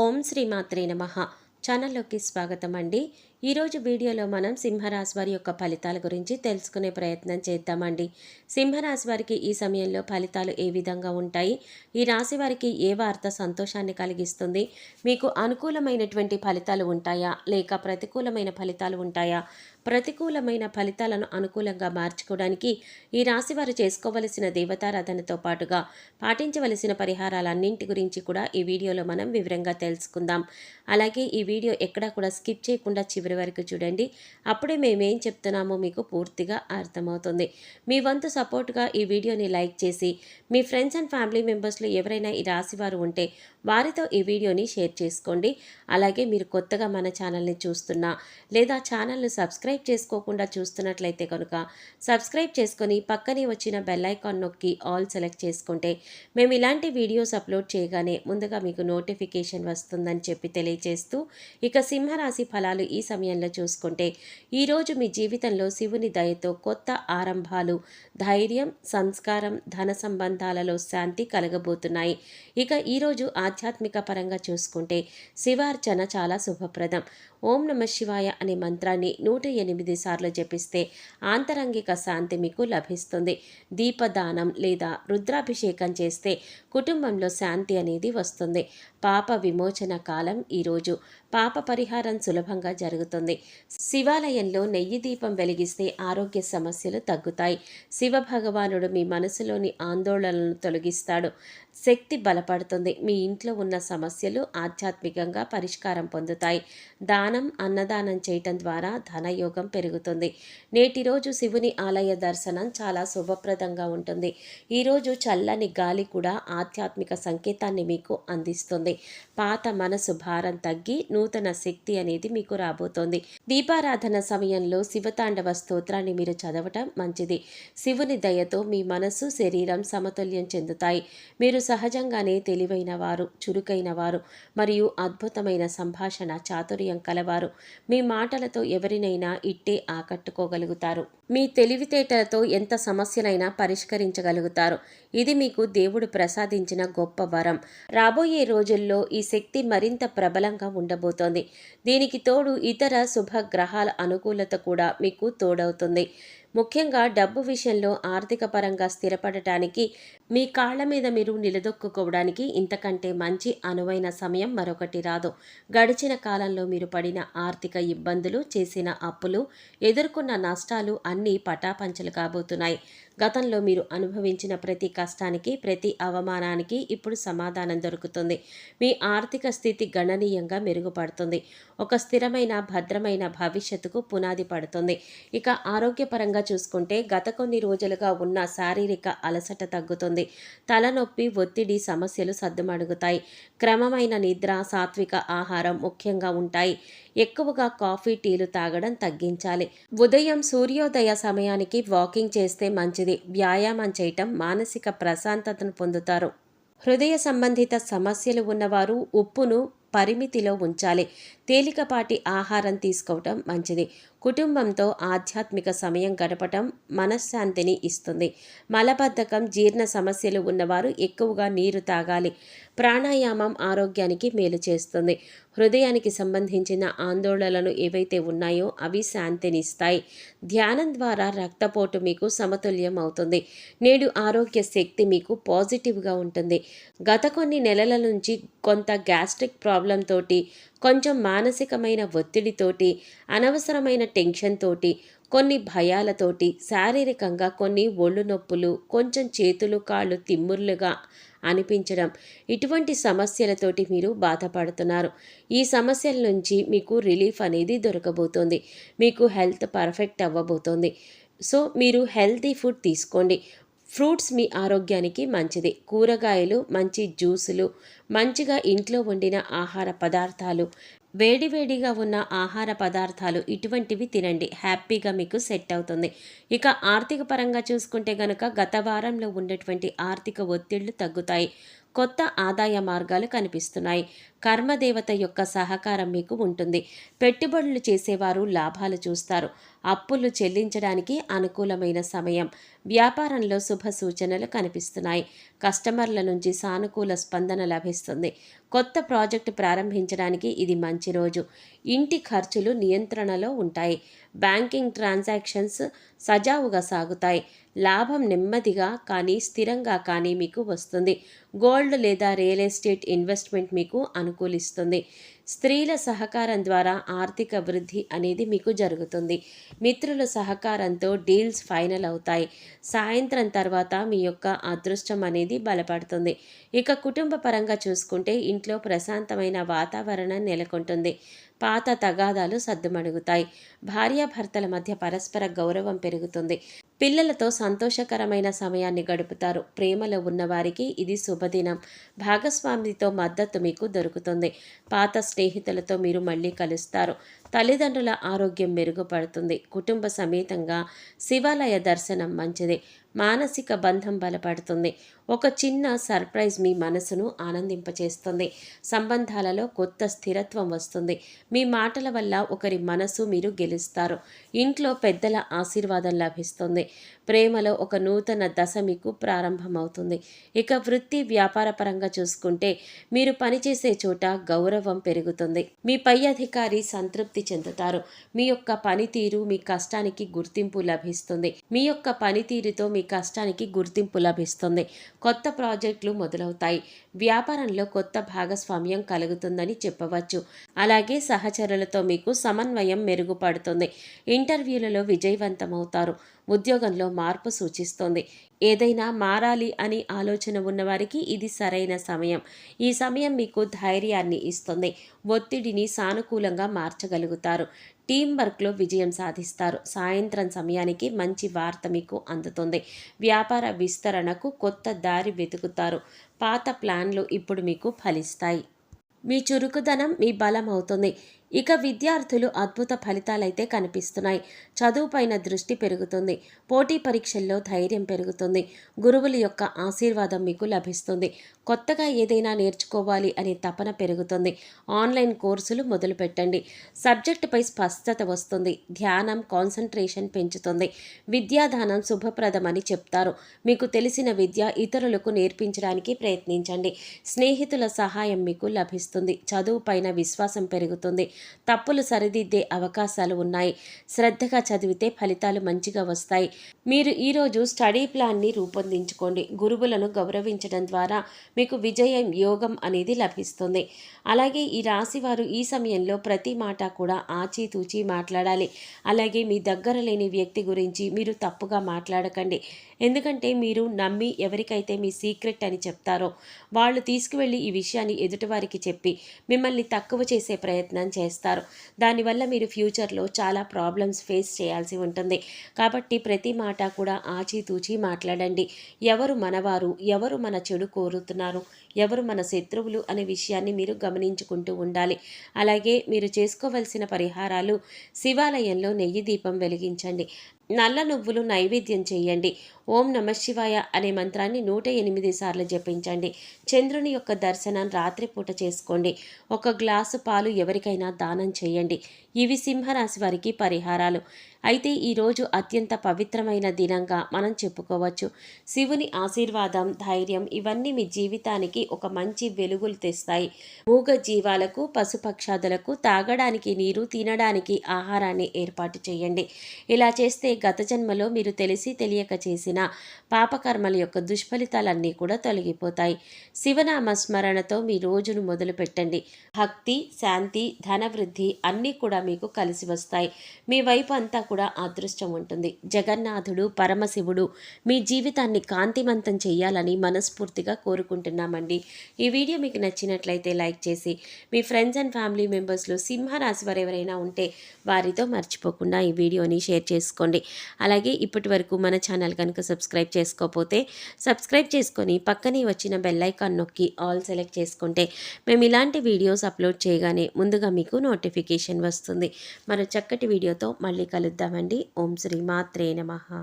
ఓం శ్రీ మాత్రే నమః. ఛానల్లోకి స్వాగతం అండి. ఈరోజు వీడియోలో మనం సింహరాశి వారి యొక్క ఫలితాల గురించి తెలుసుకునే ప్రయత్నం చేద్దామండి. సింహరాశి వారికి ఈ సమయంలో ఫలితాలు ఏ విధంగా ఉంటాయి, ఈ రాశి వారికి ఏ వార్త సంతోషాన్ని కలిగిస్తుంది, మీకు అనుకూలమైనటువంటి ఫలితాలు ఉంటాయా లేక ప్రతికూలమైన ఫలితాలు ఉంటాయా, ప్రతికూలమైన ఫలితాలను అనుకూలంగా మార్చుకోవడానికి ఈ రాశి వారు చేసుకోవలసిన దేవతారాధనతో పాటుగా పాటించవలసిన పరిహారాలన్నింటి గురించి కూడా ఈ వీడియోలో మనం వివరంగా తెలుసుకుందాం. అలాగే ఈ వీడియో ఎక్కడా కూడా స్కిప్ చేయకుండా చివరి వరకు చూడండి. అప్పుడే మేమేం చెప్తున్నామో మీకు పూర్తిగా అర్థమవుతుంది. మీ వంతు సపోర్ట్గా ఈ వీడియోని లైక్ చేసి మీ ఫ్రెండ్స్ అండ్ ఫ్యామిలీ మెంబర్స్లో ఎవరైనా ఈ రాశి వారు ఉంటే వారితో ఈ వీడియోని షేర్ చేసుకోండి. అలాగే మీరు కొత్తగా మన ఛానల్ని చూస్తున్నా లేదా ఛానల్ని సబ్స్క్రైబ్ చేసుకోకుండా చూస్తున్నట్లయితే కనుక సబ్స్క్రైబ్ చేసుకొని పక్కనే వచ్చిన బెల్ ఐకాన్ నొక్కి ఆల్ సెలెక్ట్ చేసుకుంటే మేము ఇలాంటి వీడియోస్ అప్లోడ్ చేయగానే ముందుగా మీకు నోటిఫికేషన్ వస్తుందని చెప్పి తెలియజేస్తూ, ఇక సింహరాశి ఫలాలు ఈ సమయంలో చూసుకుంటే ఈరోజు మీ జీవితంలో శివుని దయతో కొత్త ఆరంభాలు, ధైర్యం, సంస్కారం, ధన సంబంధాలలో శాంతి కలగబోతున్నాయి. ఇక ఈరోజు ఆధ్యాత్మిక పరంగా చూసుకుంటే శివార్చన చాలా శుభప్రదం. ఓం నమ శివాయ అనే మంత్రాన్ని 108 సార్లు జపిస్తే ఆంతరంగిక శాంతి మీకు లభిస్తుంది. దీపదానం లేదా రుద్రాభిషేకం చేస్తే కుటుంబంలో శాంతి అనేది వస్తుంది. పాప విమోచన కాలం ఈరోజు. పాప పరిహారం సులభంగా జరుగుతుంది. శివాలయంలో నెయ్యి దీపం వెలిగిస్తే ఆరోగ్య సమస్యలు తగ్గుతాయి. శివ భగవానుడు మీ మనసులోని ఆందోళనలను తొలగిస్తాడు. శక్తి బలపడుతుంది. మీ ఇంట్లో ఉన్న సమస్యలు ఆధ్యాత్మికంగా పరిష్కారం పొందుతాయి. దానం, అన్నదానం చేయటం ద్వారా ధనయోగం పెరుగుతుంది. నేటి రోజు శివుని ఆలయ దర్శనం చాలా శుభప్రదంగా ఉంటుంది. ఈరోజు చల్లని గాలి కూడా ఆధ్యాత్మిక సంకేతాన్ని మీకు అందిస్తుంది. పాత మనసు భారం తగ్గి నూతన శక్తి అనేది మీకు రాబోతోంది. దీపారాధన సమయంలో శివతాండవ స్తోత్రాన్ని మీరు చదవటం మంచిది. శివుని దయతో మీ మనసు, శరీరం సమతుల్యం చెందుతాయి. మీరు సహజంగానే తెలివైన వారు, చురుకైన వారు మరియు అద్భుతమైన సంభాషణ చాతుర్యం కలవారు. మీ మాటలతో ఎవరినైనా ఇట్టే ఆకట్టుకోగలుగుతారు. మీ తెలివితేటలతో ఎంత సమస్యనైనా పరిష్కరించగలుగుతారు. ఇది మీకు దేవుడు ప్రసాదించిన గొప్ప వరం. రాబోయే రోజుల్లో ఈ శక్తి మరింత ప్రబలంగా ఉండబోతోంది. దీనికి తోడు ఇతర శుభ గ్రహాల అనుకూలత కూడా మీకు తోడవుతుంది. ముఖ్యంగా డబ్బు విషయంలో ఆర్థిక పరంగా స్థిరపడటానికి, మీ కాళ్ల మీద మీరు నిలదొక్కుకోవడానికి ఇంతకంటే మంచి అనువైన సమయం మరొకటి రాదు. గడిచిన కాలంలో మీరు పడిన ఆర్థిక ఇబ్బందులు, చేసిన అప్పులు, ఎదుర్కొన్న నష్టాలు అన్నీ పటాపంచలు కాబోతున్నాయి. గతంలో మీరు అనుభవించిన ప్రతి కష్టానికి, ప్రతి అవమానానికి ఇప్పుడు సమాధానం దొరుకుతుంది. మీ ఆర్థిక స్థితి గణనీయంగా మెరుగుపడుతుంది. ఒక స్థిరమైన, భద్రమైన భవిష్యత్తుకు పునాది పడుతుంది. ఇక ఆరోగ్యపరంగా చూసుకుంటే గత కొన్ని రోజులుగా ఉన్న శారీరక అలసట తగ్గుతుంది. తలనొప్పి, ఒత్తిడి సమస్యలు సద్దుమణుగుతాయి. క్రమమైన నిద్ర, సాత్విక ఆహారం ముఖ్యంగా ఉంటాయి. ఎక్కువగా కాఫీ, టీలు తాగడం తగ్గించాలి. ఉదయం సూర్యోదయ సమయానికి వాకింగ్ చేస్తే మంచిది. వ్యాయామం చేయటం మానసిక ప్రశాంతతను పొందుతారు. హృదయ సంబంధిత సమస్యలు ఉన్నవారు ఉప్పును పరిమితిలో ఉంచాలి. తేలికపాటి ఆహారం తీసుకోవటం మంచిది. కుటుంబంతో ఆధ్యాత్మిక సమయం గడపటం మనశ్శాంతిని ఇస్తుంది. మలబద్ధకం, జీర్ణ సమస్యలు ఉన్నవారు ఎక్కువగా నీరు తాగాలి. ప్రాణాయామం ఆరోగ్యానికి మేలు చేస్తుంది. హృదయానికి సంబంధించిన ఆందోళనలు ఏవైతే ఉన్నాయో అవి శాంతినిస్తాయి. ధ్యానం ద్వారా రక్తపోటు మీకు సమతుల్యం అవుతుంది. నేడు ఆరోగ్య శక్తి మీకు పాజిటివ్గా ఉంటుంది. గత కొన్ని నెలల నుంచి కొంత గ్యాస్ట్రిక్ ప్రాబ్లం తోటి, కొంచెం మానసికమైన ఒత్తిడితోటి, అనవసరమైన టెన్షన్ తోటి, కొన్ని భయాలతోటి, శారీరకంగా కొన్ని ఒళ్ళు నొప్పులు, కొంచెం చేతులు కాళ్ళు తిమ్ముర్లుగా అనిపించడం, ఇటువంటి సమస్యలతోటి మీరు బాధపడుతున్నారు. ఈ సమస్యల నుంచి మీకు రిలీఫ్ అనేది దొరకబోతోంది. మీకు హెల్త్ పర్ఫెక్ట్ అవ్వబోతోంది. సో మీరు హెల్తీ ఫుడ్ తీసుకోండి. ఫ్రూట్స్ మీ ఆరోగ్యానికి మంచిది. కూరగాయలు, మంచి జ్యూసులు, మంచిగా ఇంట్లో వండిన ఆహార పదార్థాలు, వేడివేడిగా ఉన్న ఆహార పదార్థాలు ఇటువంటివి తినండి. హ్యాపీగా మీకు సెట్ అవుతుంది. ఇక ఆర్థిక పరంగా చూసుకుంటే గనక గత వారంలో ఉన్నటువంటి ఆర్థిక ఒత్తిళ్లు తగ్గుతాయి. కొత్త ఆదాయ మార్గాలు కనిపిస్తున్నాయి. కర్మదేవత యొక్క సహకారం మీకు ఉంటుంది. పెట్టుబడులు చేసేవారు లాభాలు చూస్తారు. అప్పులు చెల్లించడానికి అనుకూలమైన సమయం. వ్యాపారంలో శుభ సూచనలు కనిపిస్తున్నాయి. కస్టమర్ల నుంచి సానుకూల స్పందన లభిస్తుంది. కొత్త ప్రాజెక్టు ప్రారంభించడానికి ఇది మంచి రోజు. ఇంటి ఖర్చులు నియంత్రణలో ఉంటాయి. బ్యాంకింగ్ ట్రాన్సాక్షన్స్ సజావుగా సాగుతాయి. లాభం నెమ్మదిగా కానీ స్థిరంగా కానీ మీకు వస్తుంది. గోల్డ్ లేదా రియల్ ఎస్టేట్ ఇన్వెస్ట్మెంట్ మీకు అనుకూలిస్తుంది. స్త్రీల సహకారం ద్వారా ఆర్థిక వృద్ధి అనేది మీకు జరుగుతుంది. మిత్రుల సహకారంతో డీల్స్ ఫైనల్ అవుతాయి. సాయంత్రం తర్వాత మీ యొక్క అదృష్టం అనేది బలపడుతుంది. ఇక కుటుంబ పరంగా చూసుకుంటే ఇంట్లో ప్రశాంతమైన వాతావరణం నెలకొంటుంది. పాత తగాదాలు సద్దుమణుగుతాయి. భార్యాభర్తల మధ్య పరస్పర గౌరవం పెరుగుతుంది. పిల్లలతో సంతోషకరమైన సమయాన్ని గడుపుతారు. ప్రేమలో ఉన్నవారికి ఇది శుభదినం. భాగస్వామితో మద్దతు మీకు దొరుకుతుంది. పాత స్నేహితులతో మీరు మళ్ళీ కలుస్తారు. తల్లిదండ్రుల ఆరోగ్యం మెరుగుపడుతుంది. కుటుంబ సమేతంగా శివాలయ దర్శనం మంచిది. మానసిక బంధం బలపడుతుంది. ఒక చిన్న సర్ప్రైజ్ మీ మనసును ఆనందింపచేస్తుంది. సంబంధాలలో కొత్త స్థిరత్వం వస్తుంది. మీ మాటల వల్ల ఒకరి మనసు మీరు గెలుస్తారు. ఇంట్లో పెద్దల ఆశీర్వాదం లభిస్తుంది. ప్రేమలో ఒక నూతన దశ మీకు ప్రారంభమవుతుంది. ఇక వృత్తి వ్యాపార పరంగా చూసుకుంటే మీరు పనిచేసే చోట గౌరవం పెరుగుతుంది. మీ పై అధికారి సంతృప్తి చెందుతారు. మీ యొక్క పనితీరు మీ కష్టానికి గుర్తింపు లభిస్తుంది. మీ యొక్క పనితీరుతో మీ కష్టానికి గుర్తింపు లభిస్తుంది. కొత్త ప్రాజెక్టులు మొదలవుతాయి. వ్యాపారంలో కొత్త భాగస్వామ్యం కలుగుతుందని చెప్పవచ్చు. అలాగే సహచరులతో మీకు సమన్వయం మెరుగుపడుతుంది. ఇంటర్వ్యూలలో విజయవంతమవుతారు. ఉద్యోగంలో మార్పు సూచిస్తోంది. ఏదైనా మారాలి అని ఆలోచన ఉన్నవారికి ఇది సరైన సమయం. ఈ సమయం మీకు ధైర్యాన్ని ఇస్తుంది. ఒత్తిడిని సానుకూలంగా మార్చగలుగుతారు. టీం వర్క్లో విజయం సాధిస్తారు. సాయంత్రం సమయానికి మంచి వార్త మీకు అందుతుంది. వ్యాపార విస్తరణకు కొత్త దారి వెతుకుతారు. పాత ప్లాన్లు ఇప్పుడు మీకు ఫలిస్తాయి. మీ చురుకుదనం మీ బలం అవుతుంది. ఇక విద్యార్థులు అద్భుత ఫలితాలైతే కనిపిస్తున్నాయి. చదువుపైన దృష్టి పెరుగుతుంది. పోటీ పరీక్షల్లో ధైర్యం పెరుగుతుంది. గురువుల యొక్క ఆశీర్వాదం మీకు లభిస్తుంది. కొత్తగా ఏదైనా నేర్చుకోవాలి అనే తపన పెరుగుతుంది. ఆన్లైన్ కోర్సులు మొదలుపెట్టండి. సబ్జెక్టుపై స్పష్టత వస్తుంది. ధ్యానం కాన్సన్ట్రేషన్ పెంచుతుంది. విద్యాదానం శుభప్రదమని చెప్తారు. మీకు తెలిసిన విద్య ఇతరులకు నేర్పించడానికి ప్రయత్నించండి. స్నేహితుల సహాయం మీకు లభిస్తుంది. చదువుపైన విశ్వాసం పెరుగుతుంది. తప్పులు సరిదిద్దే అవకాశాలు ఉన్నాయి. శ్రద్ధగా చదివితే ఫలితాలు మంచిగా వస్తాయి. మీరు ఈరోజు స్టడీ ప్లాన్ని రూపొందించుకోండి. గురువులను గౌరవించడం ద్వారా మీకు విజయం యోగం అనేది లభిస్తుంది. అలాగే ఈ రాశివారు ఈ సమయంలో ప్రతి మాట కూడా ఆచితూచి మాట్లాడాలి. అలాగే మీ దగ్గర లేని వ్యక్తి గురించి మీరు తప్పుగా మాట్లాడకండి. ఎందుకంటే మీరు నమ్మి ఎవరికైతే మీ సీక్రెట్ అని చెప్తారో వాళ్ళు తీసుకువెళ్ళి ఈ విషయాన్ని ఎదుటివారికి చెప్పి మిమ్మల్ని తక్కువ చేసే ప్రయత్నం చేస్తారు. దానివల్ల మీరు ఫ్యూచర్లో చాలా ప్రాబ్లమ్స్ ఫేస్ చేయాల్సి ఉంటుంది. కాబట్టి ప్రతి మాట కూడా ఆచితూచి మాట్లాడండి. ఎవరు మనవారు, ఎవరు మన చెడు కోరుతున్నారు, ఎవరు మన శత్రువులు అనే విషయాన్ని మీరు గమనించుకుంటూ ఉండాలి. అలాగే మీరు చేసుకోవలసిన పరిహారాలు శివాలయంలో నెయ్యి దీపం వెలిగించండి. నల్ల నువ్వులు నైవేద్యం చేయండి. ఓం నమఃశివాయ అనే మంత్రాన్ని 108 సార్లు జపించండి. చంద్రుని యొక్క దర్శనం రాత్రిపూట చేసుకోండి. ఒక గ్లాసు పాలు ఎవరికైనా దానం చేయండి. ఇవి సింహరాశి వారికి పరిహారాలు. అయితే ఈరోజు అత్యంత పవిత్రమైన దినంగా మనం చెప్పుకోవచ్చు. శివుని ఆశీర్వాదం, ధైర్యం ఇవన్నీ మీ జీవితానికి ఒక మంచి వెలుగులు తెస్తాయి. మూగ జీవాలకు, పశుపక్షాదులకు తాగడానికి నీరు, తినడానికి ఆహారాన్ని ఏర్పాటు చేయండి. ఇలా చేస్తే గత జన్మలో మీరు తెలిసి తెలియక చేసిన పాపకర్మల యొక్క దుష్ఫలితాలన్నీ కూడా తొలగిపోతాయి. శివనామ స్మరణతో మీ రోజును మొదలు పెట్టండి. భక్తి, శాంతి, ధనవృద్ధి అన్నీ కూడా మీకు కలిసి వస్తాయి. మీ వైపు అంతా కూడా అదృష్టం ఉంటుంది. జగన్నాథుడు, పరమశివుడు మీ జీవితాన్ని కాంతివంతం చేయాలని మనస్ఫూర్తిగా కోరుకుంటున్నామండి. ఈ వీడియో మీకు నచ్చినట్లయితే లైక్ చేసి మీ ఫ్రెండ్స్ అండ్ ఫ్యామిలీ మెంబర్స్లో సింహరాశి వారు ఎవరైనా ఉంటే వారితో మర్చిపోకుండా ఈ వీడియోని షేర్ చేసుకోండి. అలాగే ఇప్పటి వరకు మన ఛానల్ కనుక సబ్స్క్రైబ్ చేసుకోకపోతే సబ్స్క్రైబ్ చేసుకొని పక్కనే వచ్చిన బెల్ ఐకాన్ నొక్కి ఆల్ సెలెక్ట్ చేసుకుంటే మేము ఇలాంటి వీడియోస్ అప్లోడ్ చేయగానే ముందుగా మీకు నోటిఫికేషన్ వస్తుంది. మరో చక్కటి వీడియోతో మళ్ళీ కలుద్దామండి. ఓం శ్రీ మాత్రే నమః.